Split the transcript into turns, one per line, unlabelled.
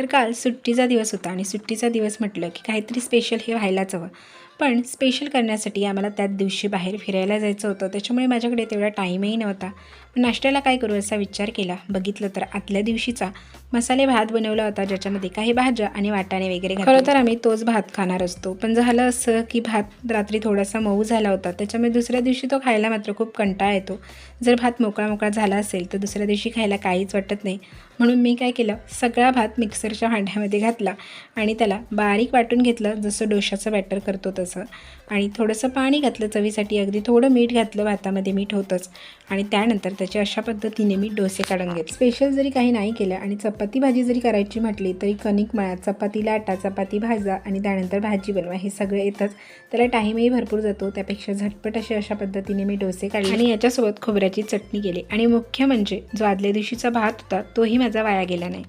तर काल सुट्टीचा दिवस होता आणि सुट्टीचा दिवस म्हटलं की काहीतरी स्पेशल हे व्हायलाच हवं. पण स्पेशल करण्यासाठी आम्हाला त्याच दिवशी बाहेर फिरायला जायचं होतं, त्याच्यामुळे माझ्याकडे तेवढा टाईमही नव्हता. नाश्त्याला काय करू असा विचार केला. बघितलं तर आदल्या दिवशीचा मसाले भात बनवला होता, ज्याच्यामध्ये काही भाज्या आणि वाटाणे वगैरे घातले. खरं तर आम्ही तोच भात खाणार असतो, पण झालं असं की भात रात्री थोडासा मऊ झाला होता, त्याच्यामुळे दुसऱ्या दिवशी तो खायला मात्र खूप कंटाळा येतो. जर भात मोकळा मोकळा झाला असेल तर दुसऱ्या दिवशी खायला काहीच वाटत नाही. म्हणून मी काय केलं, सगळा भात मिक्सरच्या भांड्यामध्ये घातला आणि त्याला बारीक वाटून घेतलं, जसं डोशाचं बॅटर करतो तसं. आणि थोडंसं पाणी घातलं चवीसाठी, अगदी थोडं मीठ घातलं, भातामध्ये मीठ होतंच. आणि त्यानंतर त्याचे अशा पद्धतीने मी डोसे काढून घेतले. स्पेशल जरी काही नाही केलं आणि चपाती भाजी जरी करायची म्हटली तरी कणिक मळा, चपाती लाटा, चपाती भाजा आणि त्यानंतर भाजी बनवा, हे सगळं येतंच. त्याला टाईमही भरपूर जातो. त्यापेक्षा झटपट अशा पद्धतीने मी डोसे काढले आणि याच्यासोबत खोबऱ्याची चटणी केली. आणि मुख्य म्हणजे जो आदल्या दिवशीचा भात होता तोही माझा वाया गेला नाही.